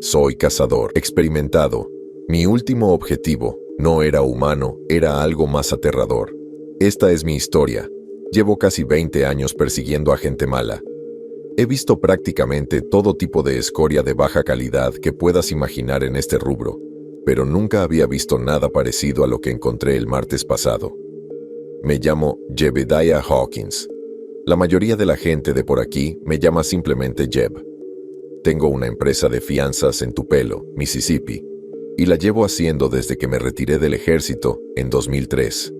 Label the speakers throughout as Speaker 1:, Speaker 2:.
Speaker 1: Soy cazador, experimentado. Mi último objetivo no era humano, era algo más aterrador. Esta es mi historia. Llevo casi 20 años persiguiendo a gente mala. He visto prácticamente todo tipo de escoria de baja calidad que puedas imaginar en este rubro, pero nunca había visto nada parecido a lo que encontré el martes pasado. Me llamo Jebediah Hawkins. La mayoría de la gente de por aquí me llama simplemente Jeb. Tengo una empresa de fianzas en Tupelo, Mississippi, y la llevo haciendo desde que me retiré del ejército en 2003.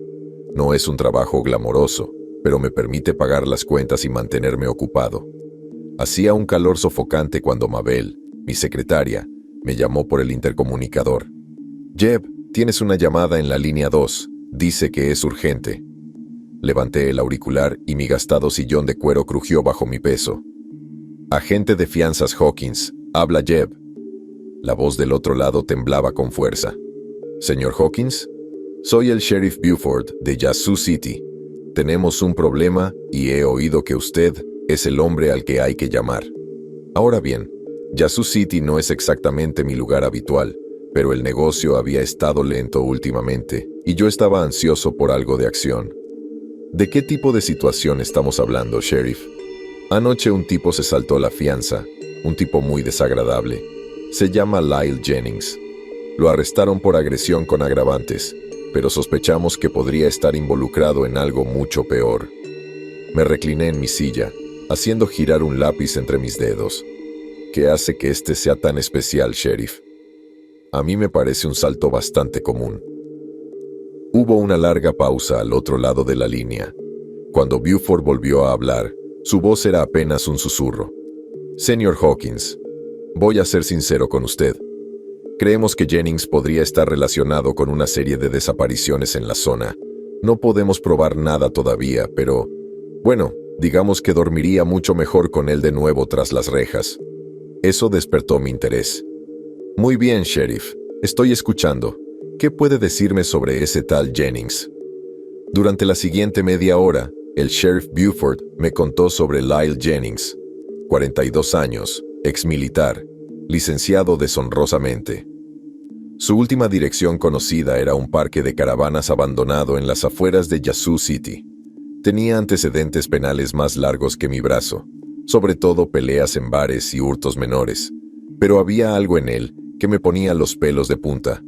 Speaker 1: No es un trabajo glamoroso, pero me permite pagar las cuentas y mantenerme ocupado. Hacía un calor sofocante cuando Mabel, mi secretaria, me llamó por el intercomunicador. Jeb, tienes una llamada en la línea 2. Dice que es urgente. Levanté el auricular y mi gastado sillón de cuero crujió bajo mi peso. Agente de fianzas Hawkins, habla Jeb. La voz del otro lado temblaba con fuerza. Señor Hawkins, soy el sheriff Buford de Yazoo City. Tenemos un problema y he oído que usted es el hombre al que hay que llamar. Ahora bien, Yazoo City no es exactamente mi lugar habitual, pero el negocio había estado lento últimamente y yo estaba ansioso por algo de acción. ¿De qué tipo de situación estamos hablando, sheriff? Anoche un tipo se saltó la fianza, un tipo muy desagradable. Se llama Lyle Jennings. Lo arrestaron por agresión con agravantes, pero sospechamos que podría estar involucrado en algo mucho peor. Me recliné en mi silla, haciendo girar un lápiz entre mis dedos. ¿Qué hace que este sea tan especial, sheriff? A mí me parece un salto bastante común. Hubo una larga pausa al otro lado de la línea. Cuando Buford volvió a hablar, su voz era apenas un susurro. Señor Hawkins, voy a ser sincero con usted. Creemos que Jennings podría estar relacionado con una serie de desapariciones en la zona. No podemos probar nada todavía, pero, bueno, digamos que dormiría mucho mejor con él de nuevo tras las rejas. Eso despertó mi interés. Muy bien, sheriff. Estoy escuchando. ¿Qué puede decirme sobre ese tal Jennings? Durante la siguiente media hora, el sheriff Buford me contó sobre Lyle Jennings, 42 años, exmilitar, licenciado deshonrosamente. Su última dirección conocida era un parque de caravanas abandonado en las afueras de Yazoo City. Tenía antecedentes penales más largos que mi brazo, sobre todo peleas en bares y hurtos menores, pero había algo en él que me ponía los pelos de punta.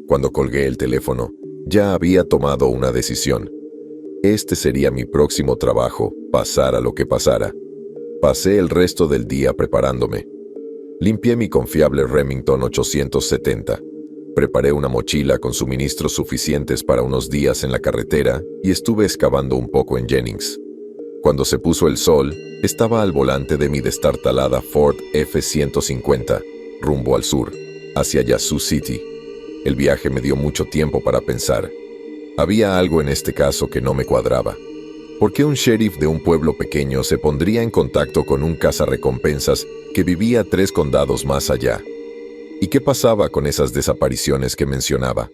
Speaker 1: Cuando colgué el teléfono, ya había tomado una decisión. Este sería mi próximo trabajo, pasara lo que pasara. Pasé el resto del día preparándome. Limpié mi confiable Remington 870. Preparé una mochila con suministros suficientes para unos días en la carretera y estuve excavando un poco en Jennings. Cuando se puso el sol, estaba al volante de mi destartalada Ford F-150, rumbo al sur, hacia Yazoo City. El viaje me dio mucho tiempo para pensar. Había algo en este caso que no me cuadraba. ¿Por qué un sheriff de un pueblo pequeño se pondría en contacto con un cazarrecompensas que vivía 3 condados más allá? ¿Y qué pasaba con esas desapariciones que mencionaba?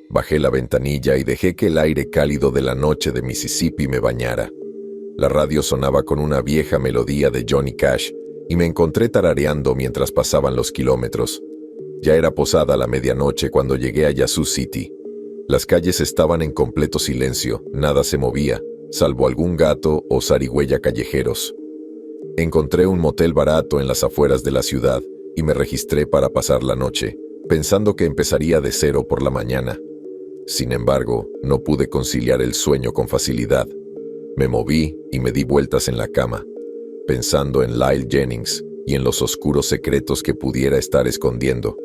Speaker 1: Bajé la ventanilla y dejé que el aire cálido de la noche de Mississippi me bañara. La radio sonaba con una vieja melodía de Johnny Cash y me encontré tarareando mientras pasaban los kilómetros. Ya era posada la medianoche cuando llegué a Yazoo City. Las calles estaban en completo silencio, nada se movía, salvo algún gato o zarigüeya callejeros. Encontré un motel barato en las afueras de la ciudad y me registré para pasar la noche, pensando que empezaría de 0 por la mañana. Sin embargo, no pude conciliar el sueño con facilidad. Me moví y me di vueltas en la cama, pensando en Lyle Jennings y en los oscuros secretos que pudiera estar escondiendo.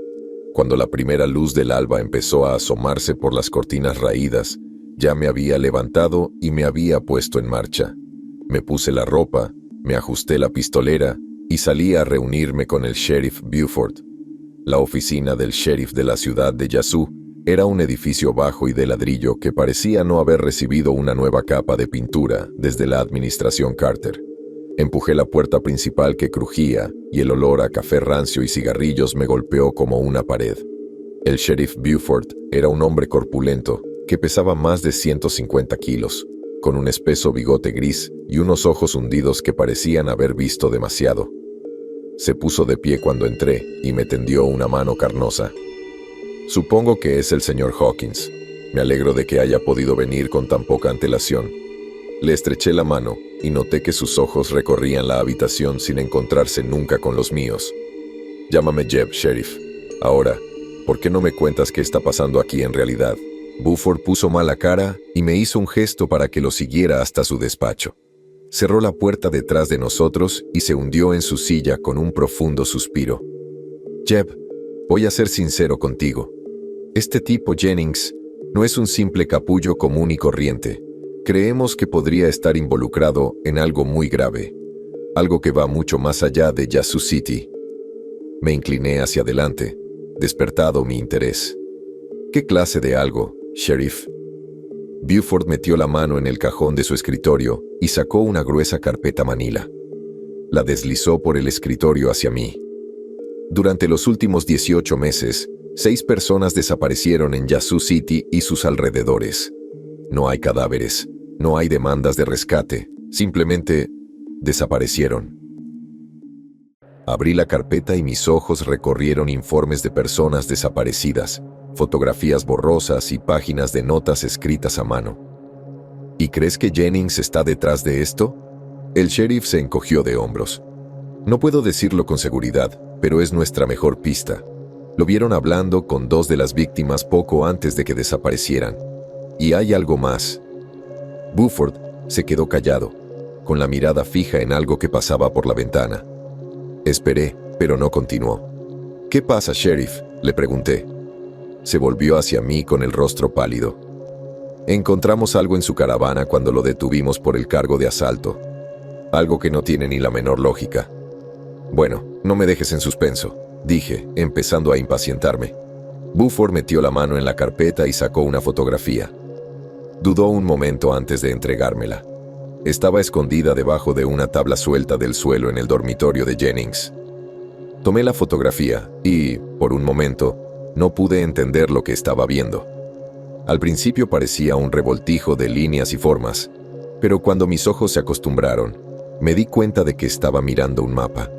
Speaker 1: Cuando la primera luz del alba empezó a asomarse por las cortinas raídas, ya me había levantado y me había puesto en marcha. Me puse la ropa, me ajusté la pistolera y salí a reunirme con el sheriff Buford. La oficina del sheriff de la ciudad de Yazoo era un edificio bajo y de ladrillo que parecía no haber recibido una nueva capa de pintura desde la administración Carter. Empujé la puerta principal que crujía y el olor a café rancio y cigarrillos me golpeó como una pared. El sheriff Buford era un hombre corpulento que pesaba más de 150 kilos, con un espeso bigote gris y unos ojos hundidos que parecían haber visto demasiado. Se puso de pie cuando entré y me tendió una mano carnosa. Supongo que es el señor Hawkins. Me alegro de que haya podido venir con tan poca antelación. Le estreché la mano y noté que sus ojos recorrían la habitación sin encontrarse nunca con los míos. Llámame Jeb, sheriff. Ahora, ¿por qué no me cuentas qué está pasando aquí en realidad? Buford puso mala cara y me hizo un gesto para que lo siguiera hasta su despacho. Cerró la puerta detrás de nosotros y se hundió en su silla con un profundo suspiro. Jeb, voy a ser sincero contigo. Este tipo Jennings no es un simple capullo común y corriente. Creemos que podría estar involucrado en algo muy grave, algo que va mucho más allá de Yazoo City. Me incliné hacia adelante, despertado mi interés. ¿Qué clase de algo, sheriff? Buford metió la mano en el cajón de su escritorio y sacó una gruesa carpeta manila. La deslizó por el escritorio hacia mí. Durante los últimos 18 meses, 6 personas desaparecieron en Yazoo City y sus alrededores. No hay cadáveres, no hay demandas de rescate, simplemente desaparecieron. Abrí la carpeta y mis ojos recorrieron informes de personas desaparecidas, fotografías borrosas y páginas de notas escritas a mano. ¿Y crees que Jennings está detrás de esto? El sheriff se encogió de hombros. No puedo decirlo con seguridad, pero es nuestra mejor pista. Lo vieron hablando con 2 de las víctimas poco antes de que desaparecieran. Y hay algo más. Buford se quedó callado, con la mirada fija en algo que pasaba por la ventana. Esperé, pero no continuó. ¿Qué pasa, sheriff?, le pregunté. Se volvió hacia mí con el rostro pálido. Encontramos algo en su caravana cuando lo detuvimos por el cargo de asalto. Algo que no tiene ni la menor lógica. Bueno, no me dejes en suspenso, dije, empezando a impacientarme. Buford metió la mano en la carpeta y sacó una fotografía. Dudó un momento antes de entregármela. Estaba escondida debajo de una tabla suelta del suelo en el dormitorio de Jennings. Tomé la fotografía y, por un momento, no pude entender lo que estaba viendo. Al principio parecía un revoltijo de líneas y formas, pero cuando mis ojos se acostumbraron, me di cuenta de que estaba mirando un mapa.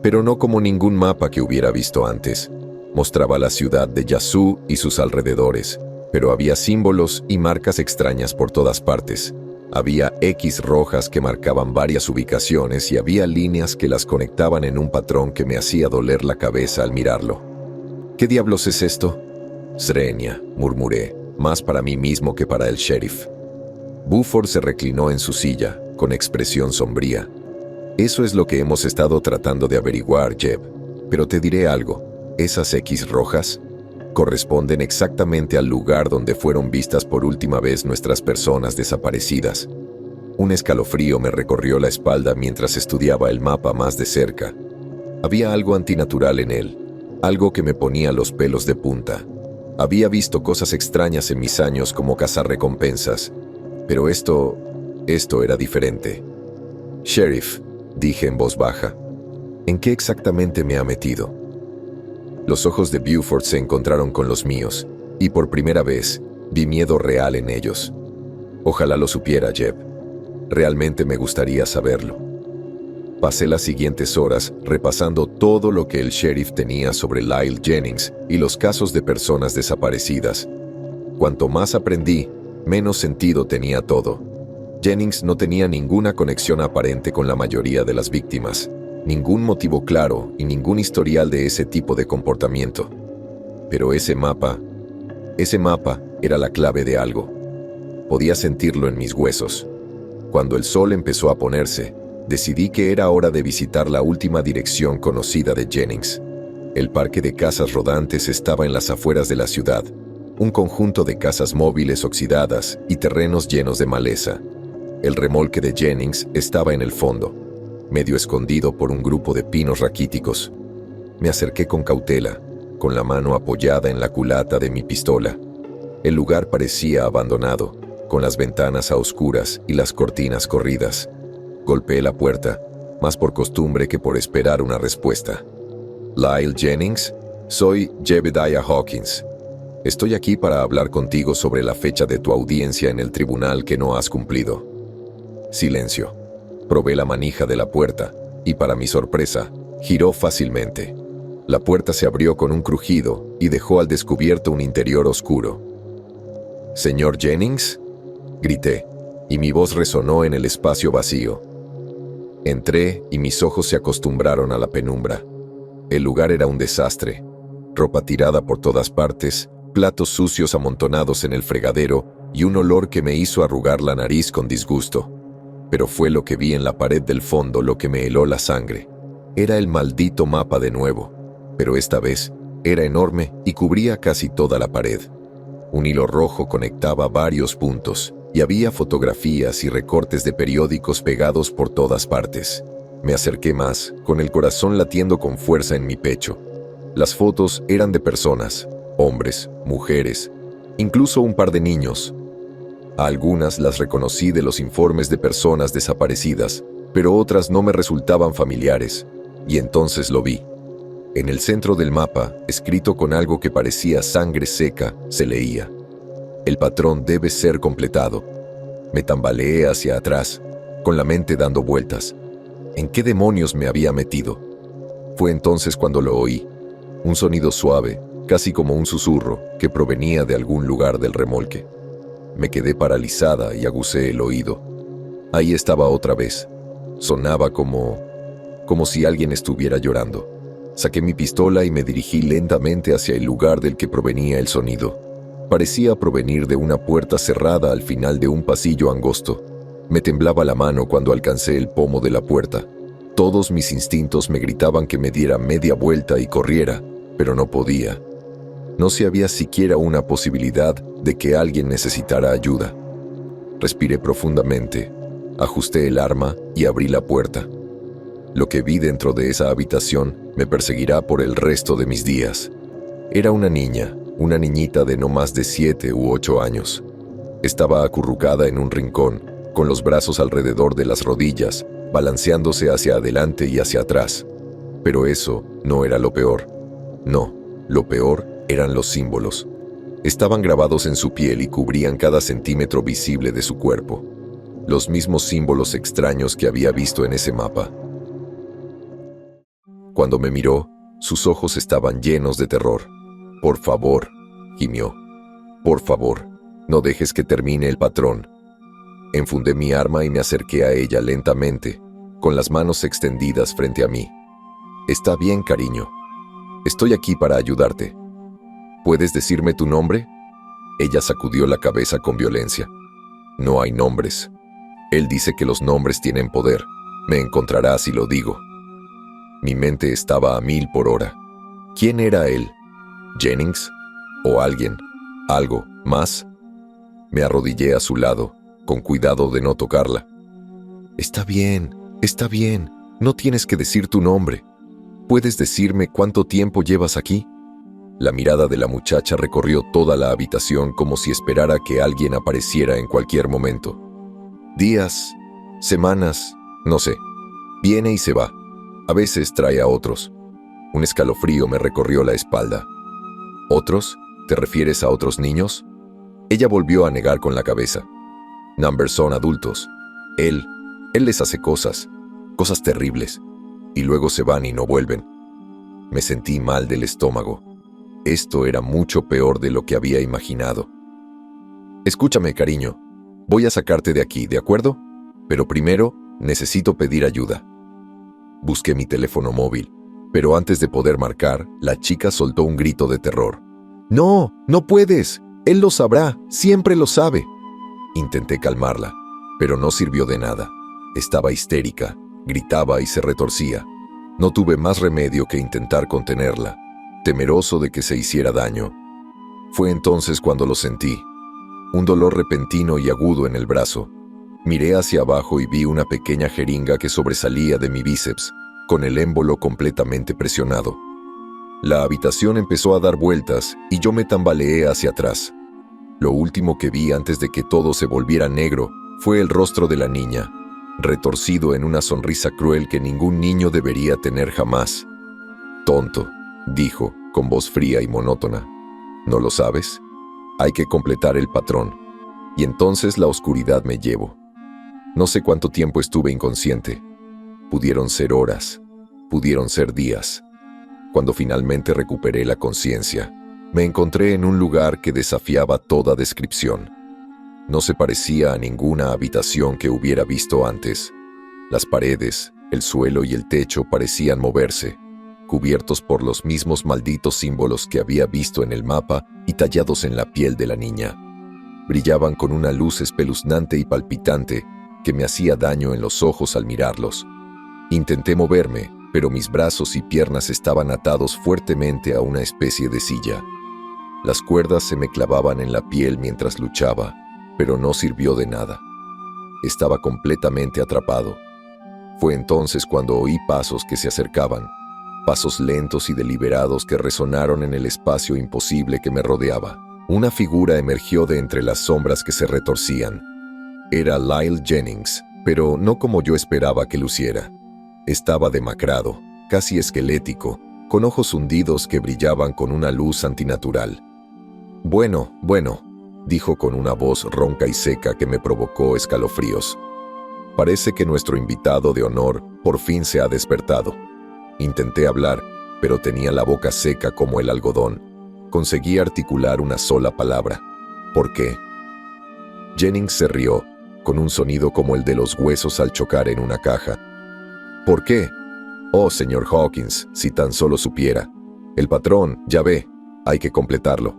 Speaker 1: Pero no como ningún mapa que hubiera visto antes. Mostraba la ciudad de Yazoo y sus alrededores, pero había símbolos y marcas extrañas por todas partes. Había X rojas que marcaban varias ubicaciones y había líneas que las conectaban en un patrón que me hacía doler la cabeza al mirarlo. ¿Qué diablos es esto? Srenia, murmuré, más para mí mismo que para el sheriff. Buford se reclinó en su silla, con expresión sombría. Eso es lo que hemos estado tratando de averiguar, Jeb. Pero te diré algo, esas X rojas corresponden exactamente al lugar donde fueron vistas por última vez nuestras personas desaparecidas. Un escalofrío me recorrió la espalda mientras estudiaba el mapa más de cerca. Había algo antinatural en él. Algo que me ponía los pelos de punta. Había visto cosas extrañas en mis años como cazar recompensas, pero esto era diferente. Sheriff, dije en voz baja, ¿en qué exactamente me ha metido? Los ojos de Buford se encontraron con los míos, y por primera vez vi miedo real en ellos. Ojalá lo supiera, Jeb. Realmente me gustaría saberlo. Pasé las siguientes horas repasando todo lo que el sheriff tenía sobre Lyle Jennings y los casos de personas desaparecidas. Cuanto más aprendí, menos sentido tenía todo. Jennings no tenía ninguna conexión aparente con la mayoría de las víctimas, ningún motivo claro y ningún historial de ese tipo de comportamiento. Pero ese mapa era la clave de algo. Podía sentirlo en mis huesos. Cuando el sol empezó a ponerse, decidí que era hora de visitar la última dirección conocida de Jennings. El parque de casas rodantes estaba en las afueras de la ciudad, un conjunto de casas móviles oxidadas y terrenos llenos de maleza. El remolque de Jennings estaba en el fondo, medio escondido por un grupo de pinos raquíticos. Me acerqué con cautela, con la mano apoyada en la culata de mi pistola. El lugar parecía abandonado, con las ventanas a oscuras y las cortinas corridas. Golpeé la puerta, más por costumbre que por esperar una respuesta. Lyle Jennings, soy Jebediah Hawkins. Estoy aquí para hablar contigo sobre la fecha de tu audiencia en el tribunal que no has cumplido. Silencio. Probé la manija de la puerta y, para mi sorpresa, Giró fácilmente. La puerta se abrió con un crujido y dejó al descubierto un interior oscuro. «¿Señor Jennings?», grité, y mi voz resonó en el espacio vacío. Entré y mis ojos se acostumbraron a la penumbra. El lugar era un desastre. Ropa tirada por todas partes, platos sucios amontonados en el fregadero y un olor que me hizo arrugar la nariz con disgusto. Pero fue lo que vi en la pared del fondo lo que me heló la sangre. Era el maldito mapa de nuevo, pero esta vez era enorme y cubría casi toda la pared. Un hilo rojo conectaba varios puntos y había fotografías y recortes de periódicos pegados por todas partes. Me acerqué más, con el corazón latiendo con fuerza en mi pecho. Las fotos eran de personas, hombres, mujeres, incluso un par de niños. A algunas las reconocí de los informes de personas desaparecidas, pero otras no me resultaban familiares, y entonces lo vi. En el centro del mapa, escrito con algo que parecía sangre seca, se leía: «El patrón debe ser completado». Me tambaleé hacia atrás, con la mente dando vueltas. ¿En qué demonios me había metido? Fue entonces cuando lo oí. Un sonido suave, casi como un susurro, que provenía de algún lugar del remolque. Me quedé paralizada y aguzé el oído. Ahí estaba otra vez. Sonaba como si alguien estuviera llorando. Saqué mi pistola y me dirigí lentamente hacia el lugar del que provenía el sonido. Parecía provenir de una puerta cerrada al final de un pasillo angosto. Me temblaba la mano cuando alcancé el pomo de la puerta. Todos mis instintos me gritaban que me diera media vuelta y corriera, pero no podía. No se había siquiera una posibilidad de que alguien necesitara ayuda. Respiré profundamente, ajusté el arma y abrí la puerta. Lo que vi dentro de esa habitación me perseguirá por el resto de mis días. Era una niñita de no más de 7 u 8 años. Estaba acurrucada en un rincón, con los brazos alrededor de las rodillas, balanceándose hacia adelante y hacia atrás. Pero eso no era lo peor. No, lo peor eran los símbolos. Estaban grabados en su piel y cubrían cada centímetro visible de su cuerpo. Los mismos símbolos extraños que había visto en ese mapa. Cuando me miró, sus ojos estaban llenos de terror. «Por favor», gimió. «Por favor, no dejes que termine el patrón». Enfundé mi arma y me acerqué a ella lentamente, con las manos extendidas frente a mí. «Está bien, cariño. Estoy aquí para ayudarte. ¿Puedes decirme tu nombre?». Ella sacudió la cabeza con violencia. «No hay nombres. Él dice que los nombres tienen poder. Me encontrará si lo digo». Mi mente estaba a 1000 por hora. ¿Quién era él? ¿Jennings? ¿O alguien? ¿Algo más? Me arrodillé a su lado, con cuidado de no tocarla. Está bien, no tienes que decir tu nombre. ¿Puedes decirme cuánto tiempo llevas aquí?» La mirada de la muchacha recorrió toda la habitación como si esperara que alguien apareciera en cualquier momento. «Días, semanas, no sé. Viene y se va. A veces trae a otros». Un escalofrío me recorrió la espalda. «¿Otros? ¿Te refieres a otros niños?». Ella volvió a negar con la cabeza. «Numbers son adultos. Él les hace cosas terribles, y luego se van y no vuelven». Me sentí mal del estómago. Esto era mucho peor de lo que había imaginado. «Escúchame, cariño. Voy a sacarte de aquí, ¿de acuerdo? Pero primero necesito pedir ayuda». Busqué mi teléfono móvil, pero antes de poder marcar, la chica soltó un grito de terror. «No, no puedes. Él lo sabrá. Siempre lo sabe». Intenté calmarla, pero no sirvió de nada. Estaba histérica, gritaba y se retorcía. No tuve más remedio que intentar contenerla, temeroso de que se hiciera daño. Fue entonces cuando lo sentí. Un dolor repentino y agudo en el brazo. Miré hacia abajo y vi una pequeña jeringa que sobresalía de mi bíceps, con el émbolo completamente presionado. La habitación empezó a dar vueltas y yo me tambaleé hacia atrás. Lo último que vi antes de que todo se volviera negro fue el rostro de la niña, retorcido en una sonrisa cruel que ningún niño debería tener jamás. «Tonto», dijo, con voz fría y monótona. «¿No lo sabes? Hay que completar el patrón. Y entonces la oscuridad me llevó». No sé cuánto tiempo estuve inconsciente. Pudieron ser horas. Pudieron ser días. Cuando finalmente recuperé la conciencia, me encontré en un lugar que desafiaba toda descripción. No se parecía a ninguna habitación que hubiera visto antes. Las paredes, el suelo y el techo parecían moverse, cubiertos por los mismos malditos símbolos que había visto en el mapa y tallados en la piel de la niña. Brillaban con una luz espeluznante y palpitante que me hacía daño en los ojos al mirarlos. Intenté moverme, pero mis brazos y piernas estaban atados fuertemente a una especie de silla. Las cuerdas se me clavaban en la piel mientras luchaba, pero no sirvió de nada. Estaba completamente atrapado. Fue entonces cuando oí pasos que se acercaban, pasos lentos y deliberados que resonaron en el espacio imposible que me rodeaba. Una figura emergió de entre las sombras que se retorcían. Era Lyle Jennings, pero no como yo esperaba que luciera. Estaba demacrado, casi esquelético, con ojos hundidos que brillaban con una luz antinatural. Bueno, dijo con una voz ronca y seca que me provocó escalofríos. Parece que nuestro invitado de honor por fin se ha despertado. Intenté hablar, pero tenía la boca seca como el algodón. Conseguí articular una sola palabra. ¿Por qué? Jennings se rió, con un sonido como el de los huesos al chocar en una caja. ¿Por qué? Oh, señor Hawkins, si tan solo supiera. El patrón, ya ve, hay que completarlo.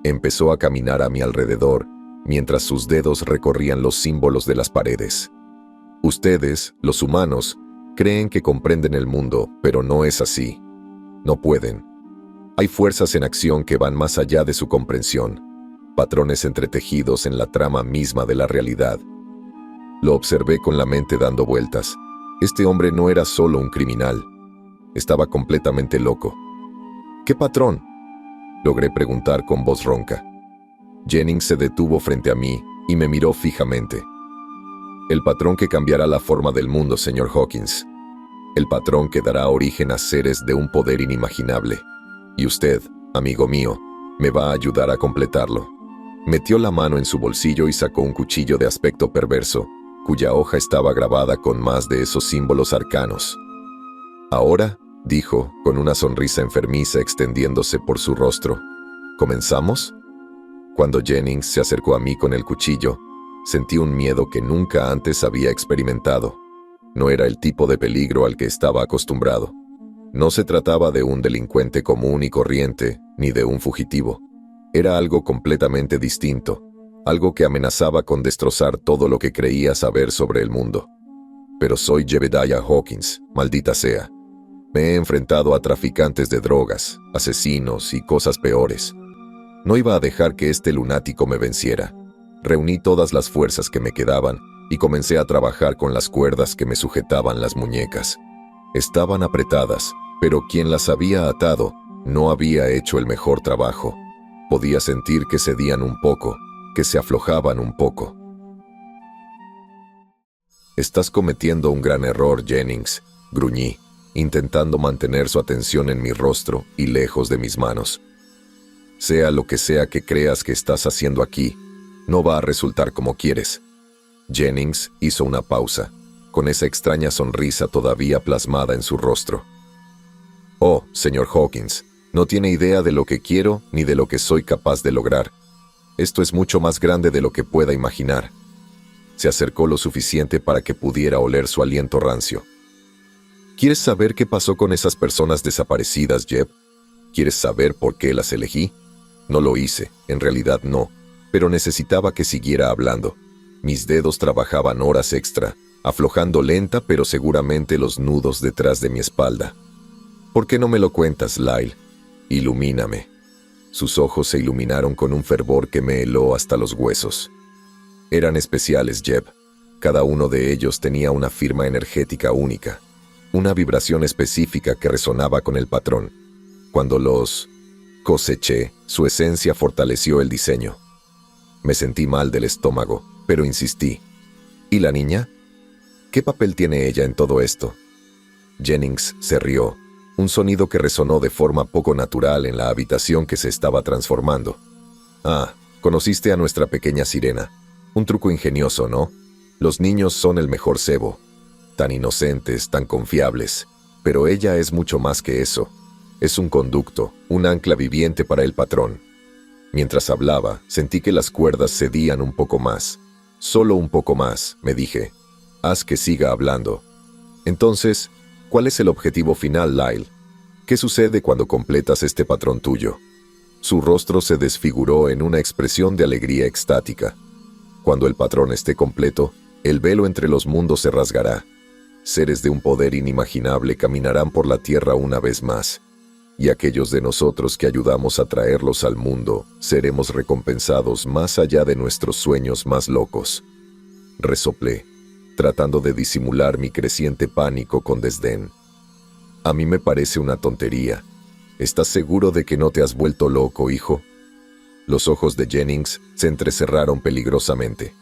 Speaker 1: Empezó a caminar a mi alrededor, mientras sus dedos recorrían los símbolos de las paredes. Ustedes, los humanos, creen que comprenden el mundo, pero no es así. No pueden. Hay fuerzas en acción que van más allá de su comprensión, patrones entretejidos en la trama misma de la realidad. Lo observé con la mente dando vueltas. Este hombre no era solo un criminal. Estaba completamente loco. ¿Qué patrón?, logré preguntar con voz ronca. Jennings se detuvo frente a mí y me miró fijamente. El patrón que cambiará la forma del mundo, señor Hawkins. El patrón que dará origen a seres de un poder inimaginable. Y usted, amigo mío, me va a ayudar a completarlo. Metió la mano en su bolsillo y sacó un cuchillo de aspecto perverso, cuya hoja estaba grabada con más de esos símbolos arcanos. Ahora, dijo, con una sonrisa enfermiza extendiéndose por su rostro. ¿Comenzamos? Cuando Jennings se acercó a mí con el cuchillo, sentí un miedo que nunca antes había experimentado. No era el tipo de peligro al que estaba acostumbrado. No se trataba de un delincuente común y corriente, ni de un fugitivo. Era algo completamente distinto, algo que amenazaba con destrozar todo lo que creía saber sobre el mundo. Pero soy Jebediah Hawkins, maldita sea. Me he enfrentado a traficantes de drogas, asesinos y cosas peores. No iba a dejar que este lunático me venciera. Reuní todas las fuerzas que me quedaban y comencé a trabajar con las cuerdas que me sujetaban las muñecas. Estaban apretadas, pero quien las había atado no había hecho el mejor trabajo. Podía sentir que cedían un poco, que se aflojaban un poco. Estás cometiendo un gran error, Jennings, gruñí, intentando mantener su atención en mi rostro y lejos de mis manos. Sea lo que sea que creas que estás haciendo aquí, no va a resultar como quieres. Jennings hizo una pausa, con esa extraña sonrisa todavía plasmada en su rostro. Oh, señor Hawkins, no tiene idea de lo que quiero ni de lo que soy capaz de lograr. Esto es mucho más grande de lo que pueda imaginar. Se acercó lo suficiente para que pudiera oler su aliento rancio. ¿Quieres saber qué pasó con esas personas desaparecidas, Jeb? ¿Quieres saber por qué las elegí? No lo hice, en realidad no, pero necesitaba que siguiera hablando. Mis dedos trabajaban horas extra, aflojando lenta pero seguramente los nudos detrás de mi espalda. ¿Por qué no me lo cuentas, Lyle? Ilumíname. Sus ojos se iluminaron con un fervor que me heló hasta los huesos. Eran especiales, Jeb. Cada uno de ellos tenía una firma energética única, una vibración específica que resonaba con el patrón. Cuando los coseché, su esencia fortaleció el diseño. Me sentí mal del estómago, pero insistí. ¿Y la niña? ¿Qué papel tiene ella en todo esto? Jennings se rió, un sonido que resonó de forma poco natural en la habitación que se estaba transformando. Ah, conociste a nuestra pequeña sirena. Un truco ingenioso, ¿no? Los niños son el mejor cebo. Tan inocentes, tan confiables. Pero ella es mucho más que eso. Es un conducto, un ancla viviente para el patrón. Mientras hablaba, sentí que las cuerdas cedían un poco más. Solo un poco más, me dije. Haz que siga hablando. Entonces, ¿cuál es el objetivo final, Lyle? ¿Qué sucede cuando completas este patrón tuyo? Su rostro se desfiguró en una expresión de alegría extática. Cuando el patrón esté completo, el velo entre los mundos se rasgará. Seres de un poder inimaginable caminarán por la tierra una vez más. Y aquellos de nosotros que ayudamos a traerlos al mundo, seremos recompensados más allá de nuestros sueños más locos. Resoplé, tratando de disimular mi creciente pánico con desdén. A mí me parece una tontería. ¿Estás seguro de que no te has vuelto loco, hijo? Los ojos de Jennings se entrecerraron peligrosamente.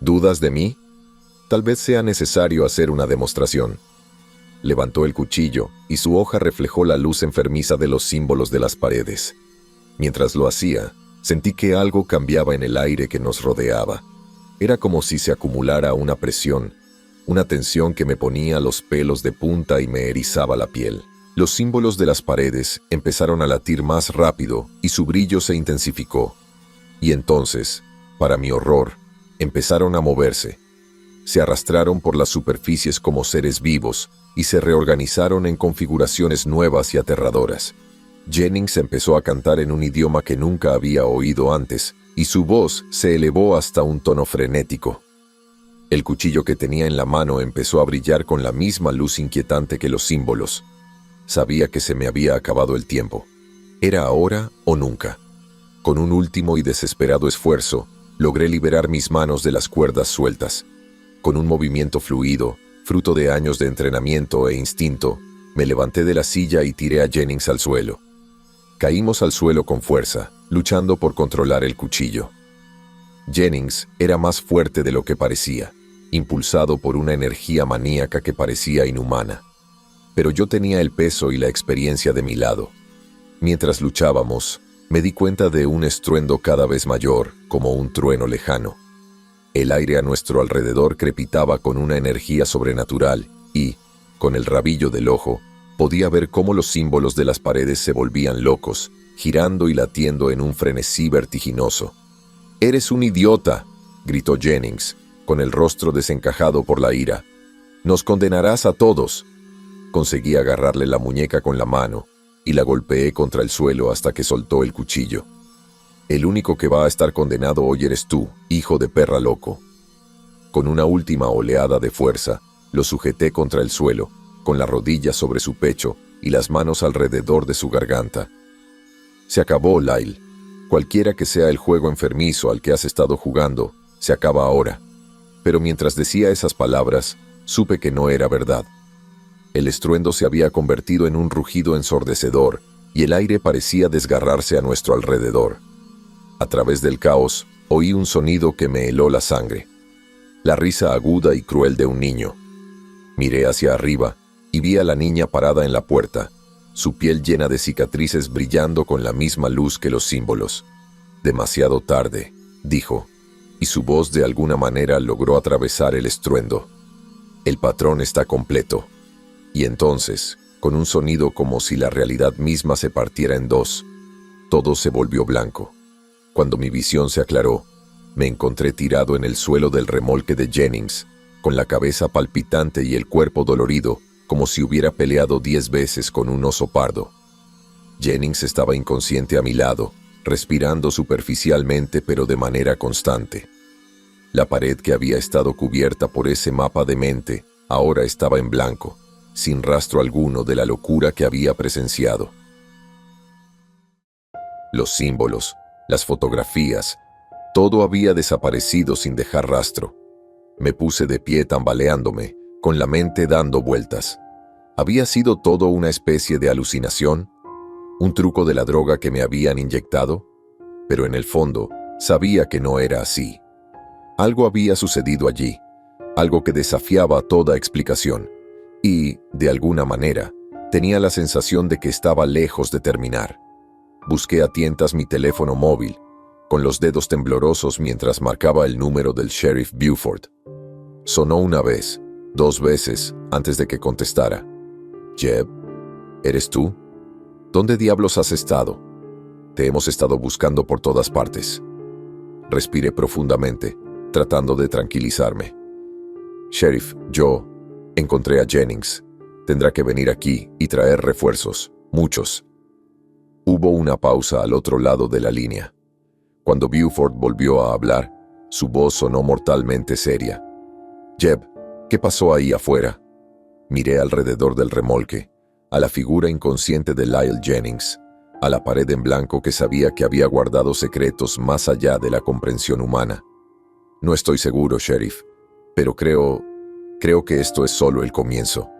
Speaker 1: ¿Dudas de mí? Tal vez sea necesario hacer una demostración. Levantó el cuchillo y su hoja reflejó la luz enfermiza de los símbolos de las paredes. Mientras lo hacía, sentí que algo cambiaba en el aire que nos rodeaba. Era como si se acumulara una presión, una tensión que me ponía los pelos de punta y me erizaba la piel. Los símbolos de las paredes empezaron a latir más rápido y su brillo se intensificó. Y entonces, para mi horror, empezaron a moverse. Se arrastraron por las superficies como seres vivos y se reorganizaron en configuraciones nuevas y aterradoras. Jennings empezó a cantar en un idioma que nunca había oído antes, y su voz se elevó hasta un tono frenético. El cuchillo que tenía en la mano empezó a brillar con la misma luz inquietante que los símbolos. Sabía que se me había acabado el tiempo. Era ahora o nunca. Con un último y desesperado esfuerzo, logré liberar mis manos de las cuerdas sueltas. Con un movimiento fluido, fruto de años de entrenamiento e instinto, me levanté de la silla y tiré a Jennings al suelo. Caímos al suelo con fuerza, luchando por controlar el cuchillo. Jennings era más fuerte de lo que parecía, impulsado por una energía maníaca que parecía inhumana. Pero yo tenía el peso y la experiencia de mi lado. Mientras luchábamos, me di cuenta de un estruendo cada vez mayor, como un trueno lejano. El aire a nuestro alrededor crepitaba con una energía sobrenatural y, con el rabillo del ojo, podía ver cómo los símbolos de las paredes se volvían locos, girando y latiendo en un frenesí vertiginoso. «¡Eres un idiota!», gritó Jennings, con el rostro desencajado por la ira. «¡Nos condenarás a todos!». Conseguí agarrarle la muñeca con la mano y la golpeé contra el suelo hasta que soltó el cuchillo. «El único que va a estar condenado hoy eres tú, hijo de perra loco». Con una última oleada de fuerza, lo sujeté contra el suelo, con la rodilla sobre su pecho y las manos alrededor de su garganta. «Se acabó, Lyle. Cualquiera que sea el juego enfermizo al que has estado jugando, se acaba ahora». Pero mientras decía esas palabras, supe que no era verdad. El estruendo se había convertido en un rugido ensordecedor y el aire parecía desgarrarse a nuestro alrededor. A través del caos, oí un sonido que me heló la sangre. La risa aguda y cruel de un niño. Miré hacia arriba y vi a la niña parada en la puerta, su piel llena de cicatrices brillando con la misma luz que los símbolos. «Demasiado tarde», dijo, y su voz de alguna manera logró atravesar el estruendo. «El patrón está completo». Y entonces, con un sonido como si la realidad misma se partiera en dos, todo se volvió blanco. Cuando mi visión se aclaró, me encontré tirado en el suelo del remolque de Jennings, con la cabeza palpitante y el cuerpo dolorido, como si hubiera peleado 10 veces con un oso pardo. Jennings estaba inconsciente a mi lado, respirando superficialmente pero de manera constante. La pared que había estado cubierta por ese mapa de mente ahora estaba en blanco, sin rastro alguno de la locura que había presenciado. Los símbolos, las fotografías, todo había desaparecido sin dejar rastro. Me puse de pie tambaleándome, con la mente dando vueltas. ¿Había sido todo una especie de alucinación? ¿Un truco de la droga que me habían inyectado? Pero en el fondo, sabía que no era así. Algo había sucedido allí, algo que desafiaba toda explicación. Y, de alguna manera, tenía la sensación de que estaba lejos de terminar. Busqué a tientas mi teléfono móvil, con los dedos temblorosos mientras marcaba el número del sheriff Buford. Sonó una vez, 2 veces, antes de que contestara. Jeb, ¿eres tú? ¿Dónde diablos has estado? Te hemos estado buscando por todas partes. Respiré profundamente, tratando de tranquilizarme. Sheriff, yo encontré a Jennings. Tendrá que venir aquí y traer refuerzos, muchos. Hubo una pausa al otro lado de la línea. Cuando Buford volvió a hablar, su voz sonó mortalmente seria. Jeb, ¿qué pasó ahí afuera? Miré alrededor del remolque, a la figura inconsciente de Lyle Jennings, a la pared en blanco que sabía que había guardado secretos más allá de la comprensión humana. No estoy seguro, Sheriff, pero creo que esto es solo el comienzo.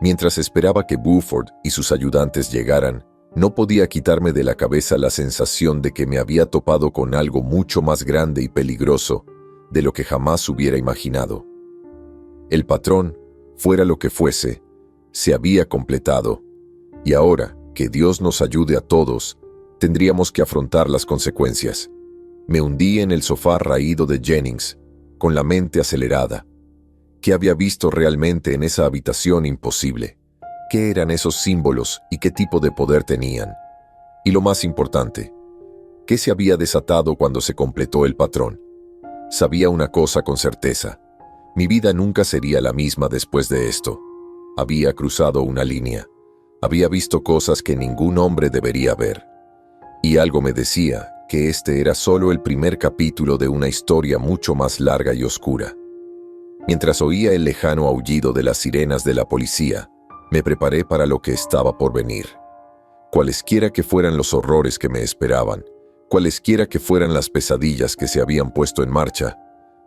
Speaker 1: Mientras esperaba que Buford y sus ayudantes llegaran, no podía quitarme de la cabeza la sensación de que me había topado con algo mucho más grande y peligroso de lo que jamás hubiera imaginado. El patrón, fuera lo que fuese, se había completado, y ahora, que Dios nos ayude a todos, tendríamos que afrontar las consecuencias. Me hundí en el sofá raído de Jennings, con la mente acelerada. ¿Qué había visto realmente en esa habitación imposible? ¿Qué eran esos símbolos y qué tipo de poder tenían? Y lo más importante, ¿qué se había desatado cuando se completó el patrón? Sabía una cosa con certeza. Mi vida nunca sería la misma después de esto. Había cruzado una línea. Había visto cosas que ningún hombre debería ver. Y algo me decía que este era solo el primer capítulo de una historia mucho más larga y oscura. Mientras oía el lejano aullido de las sirenas de la policía, me preparé para lo que estaba por venir. Cualesquiera que fueran los horrores que me esperaban, cualesquiera que fueran las pesadillas que se habían puesto en marcha,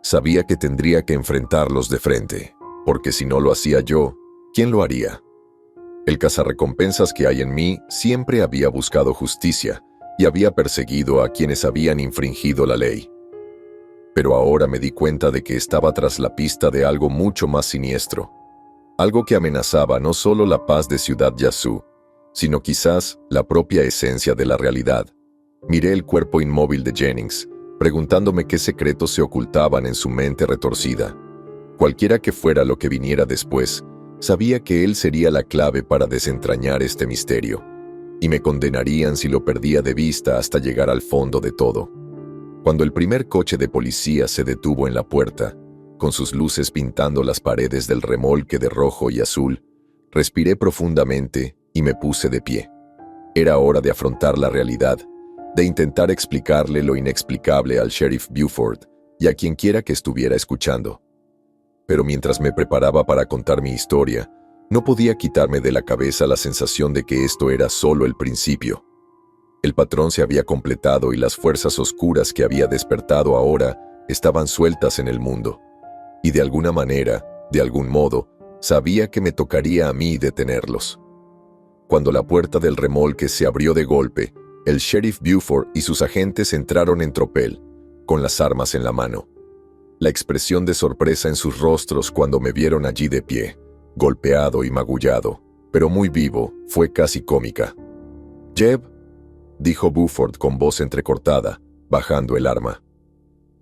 Speaker 1: sabía que tendría que enfrentarlos de frente, porque si no lo hacía yo, ¿quién lo haría? El cazarrecompensas que hay en mí siempre había buscado justicia y había perseguido a quienes habían infringido la ley. Pero ahora me di cuenta de que estaba tras la pista de algo mucho más siniestro, algo que amenazaba no solo la paz de Ciudad Yazoo, sino quizás la propia esencia de la realidad. Miré el cuerpo inmóvil de Jennings, preguntándome qué secretos se ocultaban en su mente retorcida. Cualquiera que fuera lo que viniera después, sabía que él sería la clave para desentrañar este misterio, y me condenarían si lo perdía de vista hasta llegar al fondo de todo. Cuando el primer coche de policía se detuvo en la puerta, con sus luces pintando las paredes del remolque de rojo y azul, respiré profundamente y me puse de pie. Era hora de afrontar la realidad, de intentar explicarle lo inexplicable al sheriff Buford y a quien quiera que estuviera escuchando. Pero mientras me preparaba para contar mi historia, no podía quitarme de la cabeza la sensación de que esto era solo el principio. El patrón se había completado y las fuerzas oscuras que había despertado ahora estaban sueltas en el mundo. Y de alguna manera, de algún modo, sabía que me tocaría a mí detenerlos. Cuando la puerta del remolque se abrió de golpe, el sheriff Buford y sus agentes entraron en tropel, con las armas en la mano. La expresión de sorpresa en sus rostros cuando me vieron allí de pie, golpeado y magullado, pero muy vivo, fue casi cómica. «Jeb», dijo Buford con voz entrecortada, bajando el arma.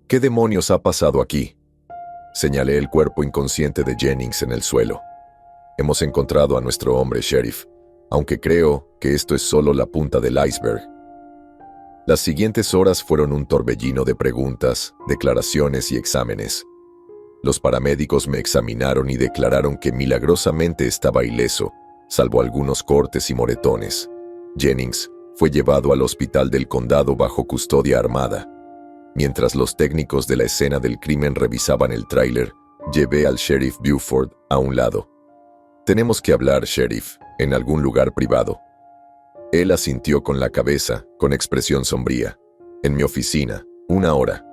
Speaker 1: «¿Qué demonios ha pasado aquí?» Señalé el cuerpo inconsciente de Jennings en el suelo. «Hemos encontrado a nuestro hombre, sheriff, aunque creo que esto es solo la punta del iceberg». Las siguientes horas fueron un torbellino de preguntas, declaraciones y exámenes. Los paramédicos me examinaron y declararon que milagrosamente estaba ileso, salvo algunos cortes y moretones. Jennings fue llevado al hospital del condado bajo custodia armada. Mientras los técnicos de la escena del crimen revisaban el tráiler, llevé al sheriff Buford a un lado. «Tenemos que hablar, sheriff, en algún lugar privado». Él asintió con la cabeza, con expresión sombría. «En mi oficina, 1 hora».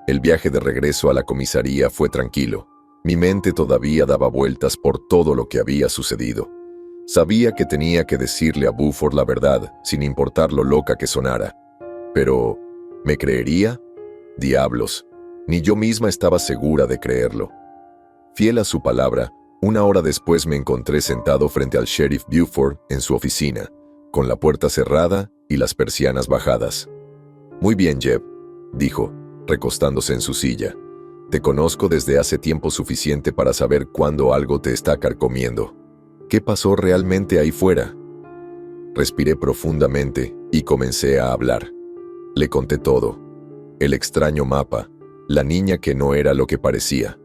Speaker 1: El viaje de regreso a la comisaría fue tranquilo. Mi mente todavía daba vueltas por todo lo que había sucedido. Sabía que tenía que decirle a Buford la verdad, sin importar lo loca que sonara. Pero, ¿me creería? Diablos, ni yo misma estaba segura de creerlo. Fiel a su palabra, 1 hora después me encontré sentado frente al sheriff Buford en su oficina, con la puerta cerrada y las persianas bajadas. «Muy bien, Jeb», dijo, recostándose en su silla. «Te conozco desde hace tiempo suficiente para saber cuándo algo te está carcomiendo. ¿Qué pasó realmente ahí fuera? Respiré profundamente y comencé a hablar. Le conté todo. El extraño mapa, la niña que no era lo que parecía,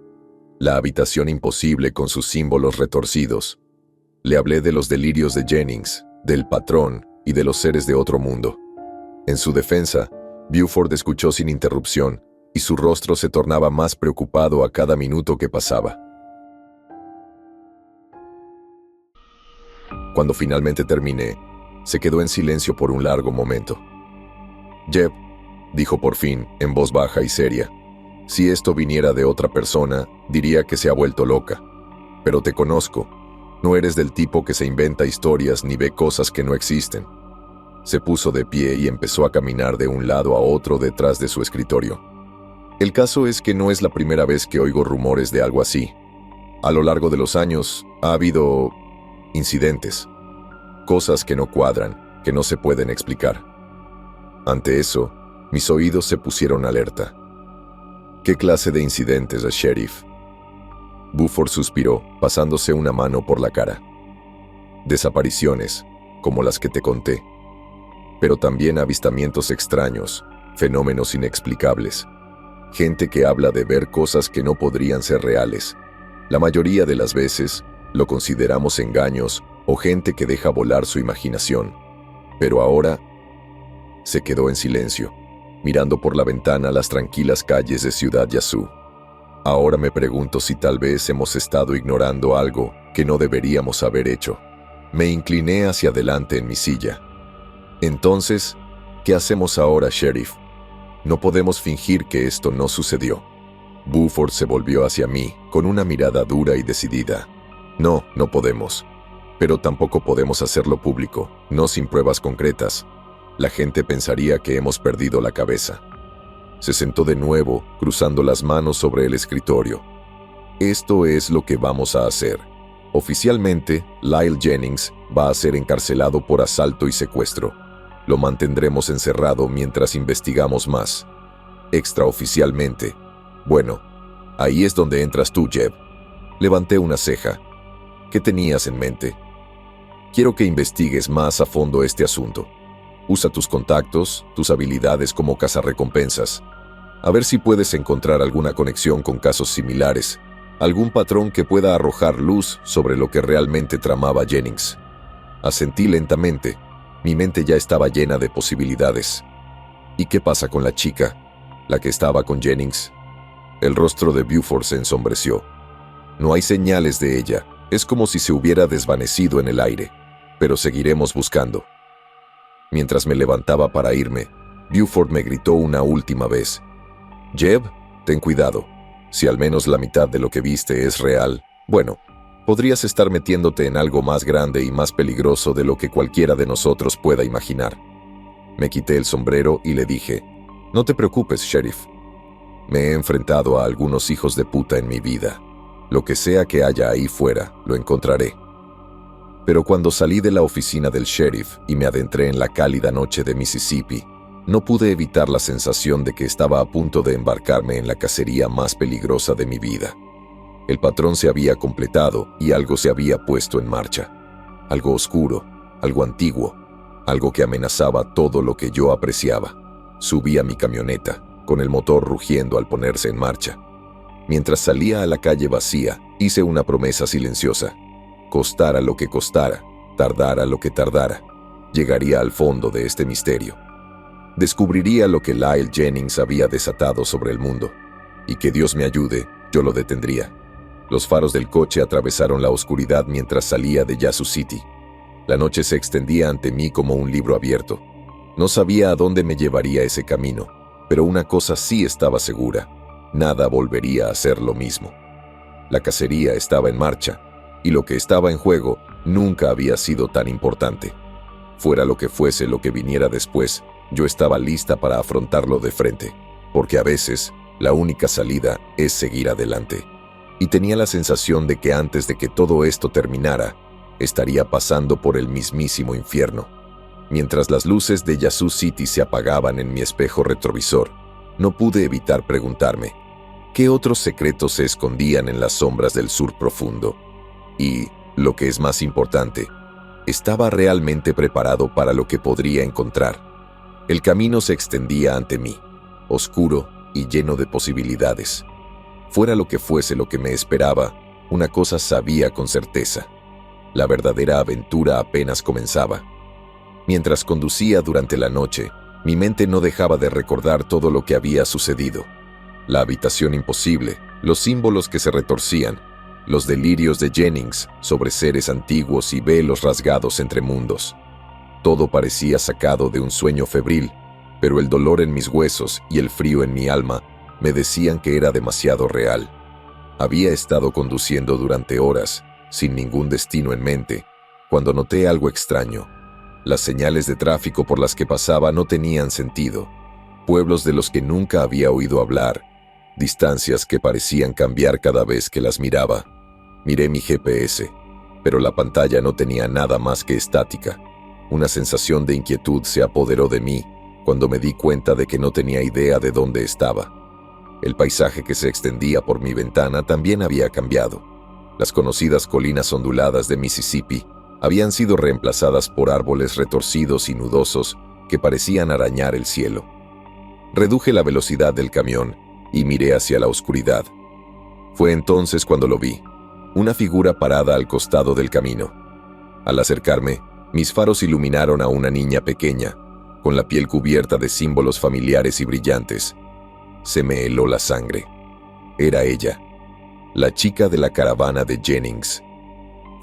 Speaker 1: la habitación imposible con sus símbolos retorcidos. Le hablé de los delirios de Jennings, del patrón y de los seres de otro mundo. En su defensa, Buford escuchó sin interrupción y su rostro se tornaba más preocupado a cada minuto que pasaba. Cuando finalmente terminé, se quedó en silencio por un largo momento. «Jeb», dijo por fin, en voz baja y seria, «si esto viniera de otra persona, diría que se ha vuelto loca. Pero te conozco. No eres del tipo que se inventa historias ni ve cosas que no existen». Se puso de pie y empezó a caminar de un lado a otro detrás de su escritorio. El caso es que no es la primera vez que oigo rumores de algo así. A lo largo de los años ha habido incidentes, cosas que no cuadran, que no se pueden explicar. Ante eso, mis oídos se pusieron alerta. ¿Qué clase de incidentes, sheriff? Buford suspiró, pasándose una mano por la cara. Desapariciones, como las que te conté. Pero también avistamientos extraños, fenómenos inexplicables. Gente que habla de ver cosas que no podrían ser reales. La mayoría de las veces lo consideramos engaños o gente que deja volar su imaginación. Pero ahora se quedó en silencio, mirando por la ventana las tranquilas calles de Ciudad Yazoo. Ahora me pregunto si tal vez hemos estado ignorando algo que no deberíamos haber hecho. Me incliné hacia adelante en mi silla. Entonces, ¿qué hacemos ahora, sheriff? No podemos fingir que esto no sucedió. Buford se volvió hacia mí, con una mirada dura y decidida. No podemos. Pero tampoco podemos hacerlo público, no sin pruebas concretas. La gente pensaría que hemos perdido la cabeza. Se sentó de nuevo, cruzando las manos sobre el escritorio. Esto es lo que vamos a hacer. Oficialmente, Lyle Jennings va a ser encarcelado por asalto y secuestro. Lo mantendremos encerrado mientras investigamos más. Extraoficialmente. Bueno, ahí es donde entras tú, Jeb. Levanté una ceja. ¿Qué tenías en mente? Quiero que investigues más a fondo este asunto. Usa tus contactos, tus habilidades como cazarrecompensas. A ver si puedes encontrar alguna conexión con casos similares, algún patrón que pueda arrojar luz sobre lo que realmente tramaba Jennings. Asentí lentamente. Mi mente ya estaba llena de posibilidades. ¿Y qué pasa con la chica, la que estaba con Jennings? El rostro de Buford se ensombreció. No hay señales de ella. Es como si se hubiera desvanecido en el aire. Pero seguiremos buscando. Mientras me levantaba para irme, Buford me gritó una última vez. «Jeb, ten cuidado. Si al menos la mitad de lo que viste es real, bueno, podrías estar metiéndote en algo más grande y más peligroso de lo que cualquiera de nosotros pueda imaginar». Me quité el sombrero y le dije, «No te preocupes, sheriff. Me he enfrentado a algunos hijos de puta en mi vida. Lo que sea que haya ahí fuera, lo encontraré». Pero cuando salí de la oficina del sheriff y me adentré en la cálida noche de Mississippi, no pude evitar la sensación de que estaba a punto de embarcarme en la cacería más peligrosa de mi vida. El patrón se había completado y algo se había puesto en marcha. Algo oscuro, algo antiguo, algo que amenazaba todo lo que yo apreciaba. Subí a mi camioneta, con el motor rugiendo al ponerse en marcha. Mientras salía a la calle vacía, hice una promesa silenciosa. Costara lo que costara, tardara lo que tardara, llegaría al fondo de este misterio. Descubriría lo que Lyle Jennings había desatado sobre el mundo. Y que Dios me ayude, yo lo detendría. Los faros del coche atravesaron la oscuridad mientras salía de Yazoo City. La noche se extendía ante mí como un libro abierto. No sabía a dónde me llevaría ese camino, pero una cosa sí estaba segura. Nada volvería a ser lo mismo. La cacería estaba en marcha, y lo que estaba en juego nunca había sido tan importante. Fuera lo que fuese lo que viniera después, yo estaba lista para afrontarlo de frente, porque a veces la única salida es seguir adelante. Y tenía la sensación de que antes de que todo esto terminara, estaría pasando por el mismísimo infierno. Mientras las luces de Yazoo City se apagaban en mi espejo retrovisor, no pude evitar preguntarme, ¿qué otros secretos se escondían en las sombras del sur profundo? Y, Lo que es más importante, estaba realmente preparado para lo que podría encontrar. El camino se extendía ante mí, oscuro y lleno de posibilidades. Fuera lo que fuese lo que me esperaba, una cosa sabía con certeza: la verdadera aventura apenas comenzaba. Mientras conducía durante la noche, mi mente no dejaba de recordar todo lo que había sucedido. La habitación imposible, los símbolos que se retorcían, los delirios de Jennings sobre seres antiguos y velos rasgados entre mundos. Todo parecía sacado de un sueño febril, pero el dolor en mis huesos y el frío en mi alma me decían que era demasiado real. Había estado conduciendo durante horas, sin ningún destino en mente, cuando noté algo extraño. Las señales de tráfico por las que pasaba no tenían sentido. Pueblos de los que nunca había oído hablar, distancias que parecían cambiar cada vez que las miraba. Miré mi GPS, pero la pantalla no tenía nada más que estática. Una sensación de inquietud se apoderó de mí cuando me di cuenta de que no tenía idea de dónde estaba. El paisaje que se extendía por mi ventana también había cambiado. Las conocidas colinas onduladas de Mississippi habían sido reemplazadas por árboles retorcidos y nudosos que parecían arañar el cielo. Reduje la velocidad del camión y miré hacia la oscuridad. Fue entonces cuando lo vi, una figura parada al costado del camino. Al acercarme, mis faros iluminaron a una niña pequeña, con la piel cubierta de símbolos familiares y brillantes. Se me heló la sangre. Era ella, la chica de la caravana de Jennings.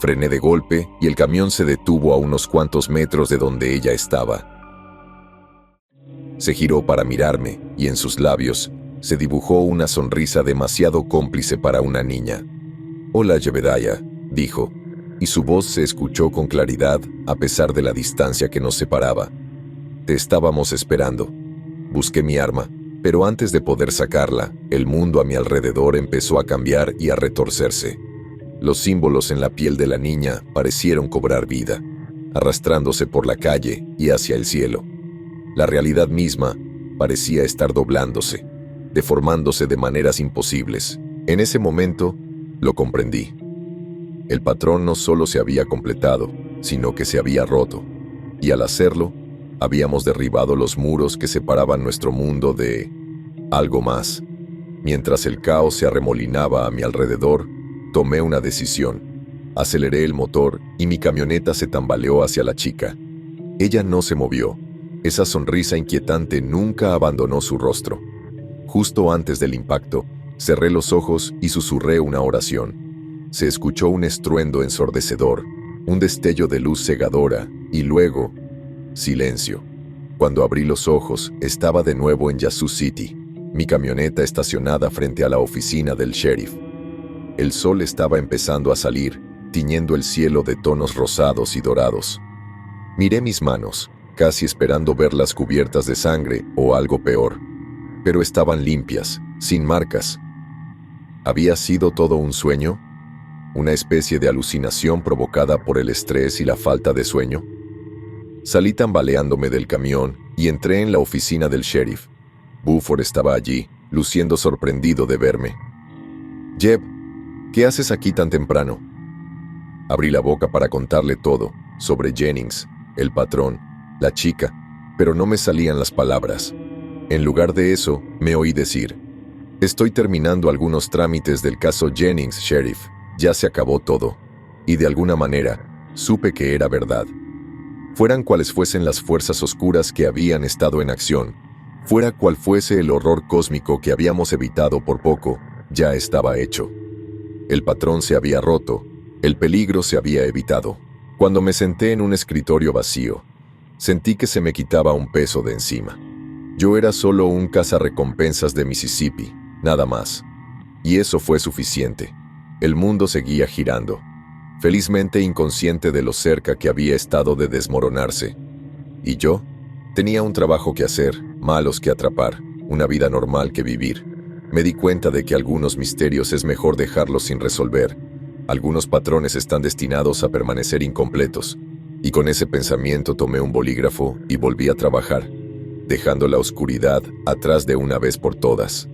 Speaker 1: Frené de golpe y el camión se detuvo a unos cuantos metros de donde ella estaba. Se giró para mirarme y en sus labios se dibujó una sonrisa demasiado cómplice para una niña. «Hola, Jebediah», dijo, y su voz se escuchó con claridad a pesar de la distancia que nos separaba. «Te estábamos esperando». Busqué mi arma, pero antes de poder sacarla, el mundo a mi alrededor empezó a cambiar y a retorcerse. Los símbolos en la piel de la niña parecieron cobrar vida, arrastrándose por la calle y hacia el cielo. La realidad misma parecía estar doblándose, deformándose de maneras imposibles. En ese momento, lo comprendí. El patrón no solo se había completado, sino que se había roto. Y al hacerlo, habíamos derribado los muros que separaban nuestro mundo de algo más. Mientras el caos se arremolinaba a mi alrededor, tomé una decisión. Aceleré el motor y mi camioneta se tambaleó hacia la chica. Ella no se movió. Esa sonrisa inquietante nunca abandonó su rostro. Justo antes del impacto, cerré los ojos y susurré una oración. Se escuchó un estruendo ensordecedor, un destello de luz cegadora, y luego, silencio. Cuando abrí los ojos, estaba de nuevo en Yazoo City, mi camioneta estacionada frente a la oficina del sheriff. El sol estaba empezando a salir, tiñendo el cielo de tonos rosados y dorados. Miré mis manos, casi esperando verlas cubiertas de sangre o algo peor, pero estaban limpias, sin marcas. ¿Había sido todo un sueño? ¿Una especie de alucinación provocada por el estrés y la falta de sueño? Salí tambaleándome del camión y entré en la oficina del sheriff. Buford estaba allí, luciendo sorprendido de verme. «Jeb, ¿qué haces aquí tan temprano?» Abrí la boca para contarle todo, sobre Jennings, el patrón, la chica, pero no me salían las palabras. En lugar de eso, me oí decir: «Estoy terminando algunos trámites del caso Jennings, sheriff. Ya se acabó todo». Y de alguna manera, supe que era verdad. Fueran cuales fuesen las fuerzas oscuras que habían estado en acción, fuera cual fuese el horror cósmico que habíamos evitado por poco, ya estaba hecho. El patrón se había roto, el peligro se había evitado. Cuando me senté en un escritorio vacío, sentí que se me quitaba un peso de encima. Yo era solo un cazarrecompensas de Mississippi, nada más. Y eso fue suficiente. El mundo seguía girando, felizmente inconsciente de lo cerca que había estado de desmoronarse. Y yo tenía un trabajo que hacer, malos que atrapar, una vida normal que vivir. Me di cuenta de que algunos misterios es mejor dejarlos sin resolver. Algunos patrones están destinados a permanecer incompletos. Y con ese pensamiento tomé un bolígrafo y volví a trabajar, dejando la oscuridad atrás de una vez por todas.